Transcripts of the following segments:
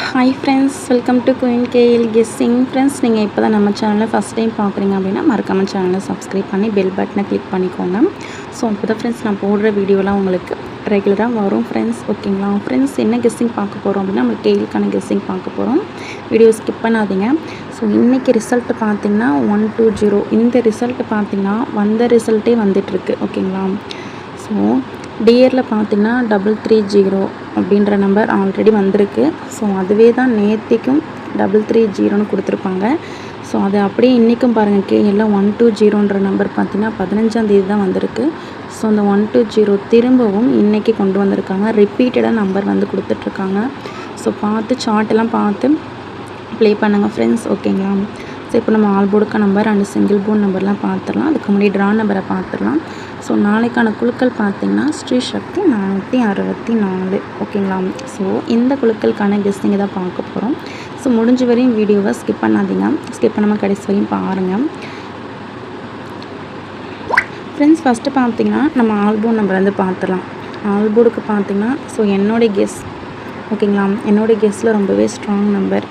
Hi friends, welcome to queen KL guessing. Friends, நீங்கள் இப்போ தான் நம்ம சேனலை ஃபஸ்ட் டைம் பார்க்குறீங்க அப்படின்னா மறக்காமல் சேனலை சப்ஸ்கிரைப் பண்ணி பெல் பட்டனை கிளிக் பண்ணிக்கோங்க. ஸோ அப்போ தான் ஃப்ரெண்ட்ஸ் நான் போடுற வீடியோலாம் உங்களுக்கு ரெகுலராக வரும் ஃப்ரெண்ட்ஸ். ஓகேங்களா ஃப்ரெண்ட்ஸ், என்ன கெஸ்ஸிங் பார்க்க போகிறோம் அப்படின்னா நம்ம கேஎலுக்கான கெஸ்ஸிங் பார்க்க போகிறோம். வீடியோ ஸ்கிப் பண்ணாதீங்க. ஸோ இன்றைக்கி ரிசல்ட்டு பார்த்திங்கன்னா 120. இந்த ரிசல்ட்டு பார்த்திங்கன்னா வந்த ரிசல்ட்டே வந்துட்டுருக்கு. ஓகேங்களா. ஸோ டியரில் பார்த்திங்கன்னா 330 அப்படின்ற நம்பர் ஆல்ரெடி வந்திருக்கு. ஸோ அதுவே தான் நேற்றுக்கும் 330 கொடுத்துருப்பாங்க. ஸோ அது அப்படியே இன்றைக்கும் பாருங்கள், கேஎல்ல 120ன்ற நம்பர் பார்த்திங்கன்னா 15ஆம் தேதி தான் வந்திருக்கு. ஸோ அந்த 120 திரும்பவும் இன்றைக்கி கொண்டு வந்திருக்காங்க. ரிப்பீட்டடாக நம்பர் வந்து கொடுத்துட்ருக்காங்க. ஸோ பார்த்து சார்ட்டெல்லாம் பார்த்து ப்ளே பண்ணுங்கள் ஃப்ரெண்ட்ஸ். ஓகேங்களா. ஸோ இப்போ நம்ம ஆல் போர்டுக்கான நம்பர் அண்ட் சிங்கிள் போர்டு நம்பர்லாம் பார்த்துடலாம். அதுக்கு முன்னாடி ட்ரா நம்பரை பார்த்துடலாம். ஸோ நாளைக்கான குழுக்கள் பார்த்திங்கன்னா ஸ்ரீ சக்தி 464. ஓகேங்களா. ஸோ இந்த குழுக்களுக்கான கெஸ்ஸிங்கை தான் பார்க்க போகிறோம். ஸோ முடிஞ்ச வரையும் வீடியோவை ஸ்கிப் பண்ணாதீங்க. ஸ்கிப் பண்ணாமல் கடைசி வரையும் பாருங்கள் ஃப்ரெண்ட்ஸ். ஃபஸ்ட்டு பார்த்திங்கன்னா நம்ம ஆல் போர்டு நம்பர் வந்து பார்த்துடலாம். ஆல் போர்டுக்கு பார்த்திங்கன்னா ஸோ என்னோடய கெஸ், ஓகேங்களா, என்னோடய கெஸ்ஸில் ரொம்பவே ஸ்ட்ராங் நம்பர்.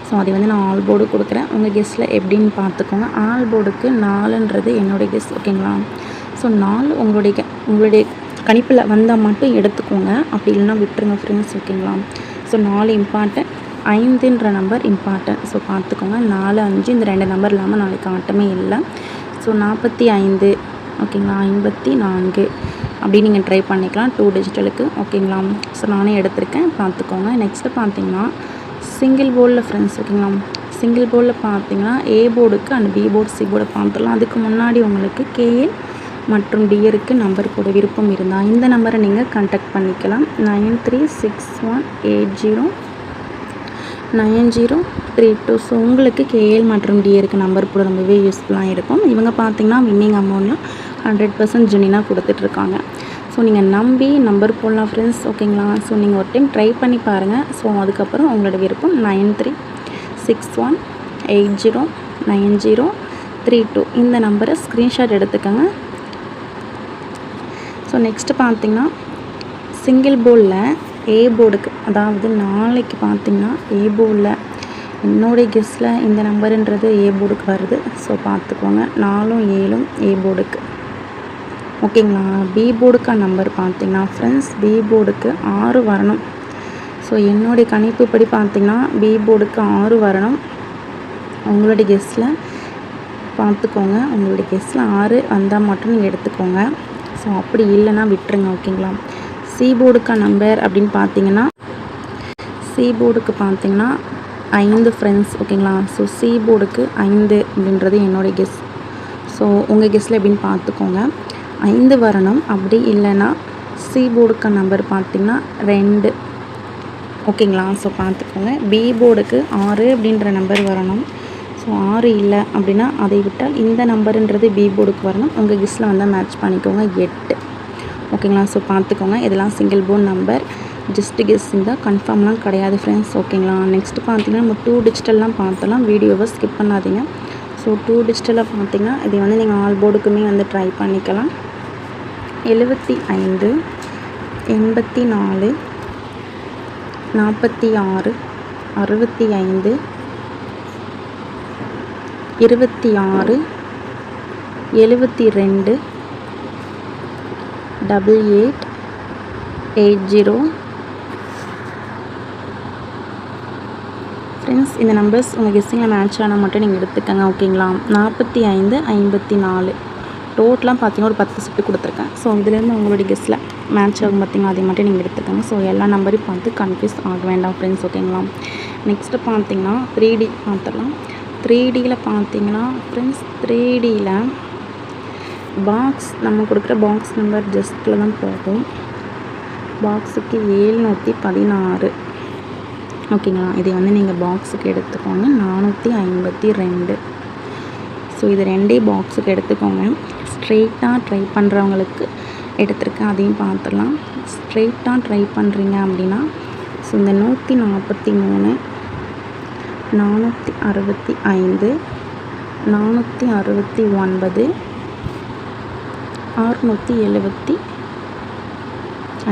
ஸோ அதை வந்து நான் ஆல் போர்டு கொடுக்குறேன். உங்கள் கெஸ்ஸில் எப்படின்னு பார்த்துக்கோங்க. ஆல் போர்டுக்கு 4ன்றது என்னோடய கெஸ். ஓகேங்களா. ஸோ 4 உங்களுடைய கணிப்பில் வந்தால் மட்டும் எடுத்துக்கோங்க, அப்படி இல்லைன்னா விட்டுருங்க ஃப்ரெண்ட்ஸ். ஓகேங்களா. ஸோ 4 இம்பார்ட்டன்ட், 5ன்ற நம்பர் இம்பார்ட்டன்ட். ஸோ பார்த்துக்கோங்க. 4, 5 இந்த 2 நம்பர் இல்லாமல் நாளைக்கு ஆட்டமே இல்லை. ஸோ 45, ஓகேங்களா, 54 அப்படி நீங்கள் ட்ரை பண்ணிக்கலாம் 2 டிஜிட்டலுக்கு. ஓகேங்களா. ஸோ நானே எடுத்திருக்கேன், பார்த்துக்கோங்க. நெக்ஸ்ட்டு பார்த்திங்கன்னா சிங்கிள் போர்டில் ஃப்ரெண்ட்ஸ். ஓகேங்களா. சிங்கிள் போர்டில் பார்த்திங்கன்னா ஏ போர்டுக்கு அண்ட் பி போர்டு சி போர்டை பார்த்துடலாம். அதுக்கு முன்னாடி உங்களுக்கு கேஎல் மற்றும் டியருக்கு நம்பர் கூட விருப்பம் இருந்தால் இந்த நம்பரை நீங்கள் கான்டாக்ட் பண்ணிக்கலாம். 9361809032. ஸோ உங்களுக்கு கேஎல் மற்றும் டியருக்கு நம்பர் கூட ரொம்பவே யூஸ்ஃபுல்லாக இருக்கும். இவங்க பார்த்திங்கன்னா வின்னிங் அமௌண்ட்லாம் 100% ஜெனினாக கொடுத்துட்ருக்காங்க. ஸோ நீங்கள் நம்பி நம்பர் போடலாம் ஃப்ரெண்ட்ஸ். ஓகேங்களா. ஸோ நீங்கள் ஒரு டைம் ட்ரை பண்ணி பாருங்கள். ஸோ அதுக்கப்புறம் உங்களோட விருப்பம் 9361809032 இந்த நம்பரை ஸ்க்ரீன்ஷாட் எடுத்துக்கோங்க. ஸோ நெக்ஸ்ட்டு பார்த்திங்கன்னா சிங்கிள் போர்டில் ஏ போர்டுக்கு, அதாவது நாளைக்கு பார்த்திங்கன்னா ஏ போர்டில் என்னோடய கெஸ்ஸில் இந்த நம்பருன்றது ஏ போர்டுக்கு வருது. ஸோ பார்த்துக்கோங்க. 4ம் 7ம் ஏ போர்டுக்கு. ஓகேங்களா. பி போர்டுக்கான நம்பர் பார்த்திங்கன்னா ஃப்ரெண்ட்ஸ் பி போர்டுக்கு 6 வரணும். ஸோ என்னுடைய கணிப்புப்படி பார்த்திங்கன்னா பி போர்டுக்கு 6 வரணும். உங்களுடைய கெஸ்ஸில் பார்த்துக்கோங்க. உங்களுடைய கெஸ்ஸில் 6 வந்தால் மட்டும் நீங்கள் எடுத்துக்கோங்க. ஸோ அப்படி இல்லைன்னா விட்டுருங்க. ஓகேங்களா. சி போர்டுக்கான நம்பர் அப்படின்னு பார்த்தீங்கன்னா சி போர்டுக்கு பார்த்திங்கன்னா 5 ஃப்ரெண்ட்ஸ். ஓகேங்களா. ஸோ சி போர்டுக்கு 5 அப்படின்றது என்னோடய கெஸ். ஸோ உங்கள் கெஸ்ஸில் எப்படின்னு பார்த்துக்கோங்க. 5 வரணும். அப்படி இல்லைன்னா சி போர்டுக்கான நம்பர் பார்த்திங்கன்னா 2. ஓகேங்களா. ஸோ பார்த்துக்கோங்க. பி போர்டுக்கு 6 அப்படின்ற நம்பர் வரணும். ஸோ 6 இல்லை அப்படின்னா அதை விட்டால் இந்த நம்பருன்றது பி போர்டுக்கு வரணும். உங்கள் கெஸ்ஸில் வந்து மேட்ச் பண்ணிக்கோங்க 8. ஓகேங்களா. ஸோ பார்த்துக்கோங்க. இதெல்லாம் single board number, just guessing தான், கன்ஃபார்ம்லாம் கிடையாது ஃப்ரெண்ட்ஸ். ஓகேங்களா. நெக்ஸ்ட்டு பார்த்திங்கன்னா நம்ம 2 டிஜிட்டல்லாம் பார்த்தலாம். வீடியோவை ஸ்கிப் பண்ணாதீங்க. ஸோ 2 டிஜிட்டலில் பார்த்திங்கன்னா இதை வந்து நீங்கள் ஆல் போர்டுக்குமே வந்து ட்ரை பண்ணிக்கலாம். 75 84 46 65 26 72 88 80. ஃப்ரெண்ட்ஸ், இந்த நம்பர்ஸ் உங்கள் கெஸ்ஸிங்கில் மேட்ச் ஆனால் மட்டும் நீங்கள் எடுத்துக்கோங்க. ஓகேங்களா. 45 54 டோட்டலாக பார்த்திங்கன்னா ஒரு 10 செட்டு கொடுத்துருக்கேன். ஸோ இதுலேருந்து உங்களுடைய கெஸ்ஸில் மேட்ச் ஆகும் பார்த்திங்கன்னா அதை மட்டும் நீங்கள் எடுத்துக்கோங்க. ஸோ எல்லா நம்பரையும் பார்த்து கன்ஃபியூஸ் ஆக வேண்டாம் ஃப்ரெண்ட்ஸ். ஓகேங்களா. நெக்ஸ்ட்டு பார்த்திங்கன்னா 3D பார்த்துடலாம். 3Dயில் பார்த்திங்கன்னா ஃப்ரெண்ட்ஸ் 3Dயில் பாக்ஸ் நம்ம கொடுக்குற பாக்ஸ் நம்பர் ஜஸ்ட்டில் தான் போகும். பாக்ஸுக்கு 716. ஓகேங்களா. இதை வந்து நீங்கள் பாக்ஸுக்கு எடுத்துக்கோங்க. 452. ஸோ இது 2 பாக்ஸுக்கு எடுத்துக்கோங்க. ஸ்ட்ரெயிட்டாக ட்ரை பண்ணுறவங்களுக்கு எடுத்துருக்கேன், அதையும் பார்த்துடலாம். ஸ்ட்ரெயிட்டாக ட்ரை பண்ணுறீங்க அப்படின்னா ஸோ இந்த 143 465 469 670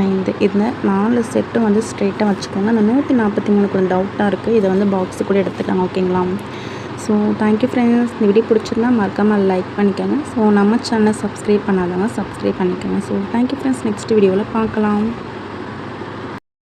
5 இந்த 4 செட்டும் வந்து ஸ்ட்ரெயிட்டாக வச்சுக்கோங்க. அந்த 143 கொஞ்சம் டவுட்டாக இருக்குது. இதை வந்து பாக்ஸு கூட எடுத்துட்டாங்க. ஓகேங்களா? So thank you friends. இந்த வீடியோ பிடிச்சிருந்தா மறக்காமல் லைக் பண்ணிக்கோங்க. ஸோ நம்ம சேனலை சப்ஸ்கிரைப் பண்ணாதவங்க சப்ஸ்கிரைப் பண்ணிக்கோங்க. So thank you friends. நெக்ஸ்ட் வீடியோவில் பார்க்கலாம்.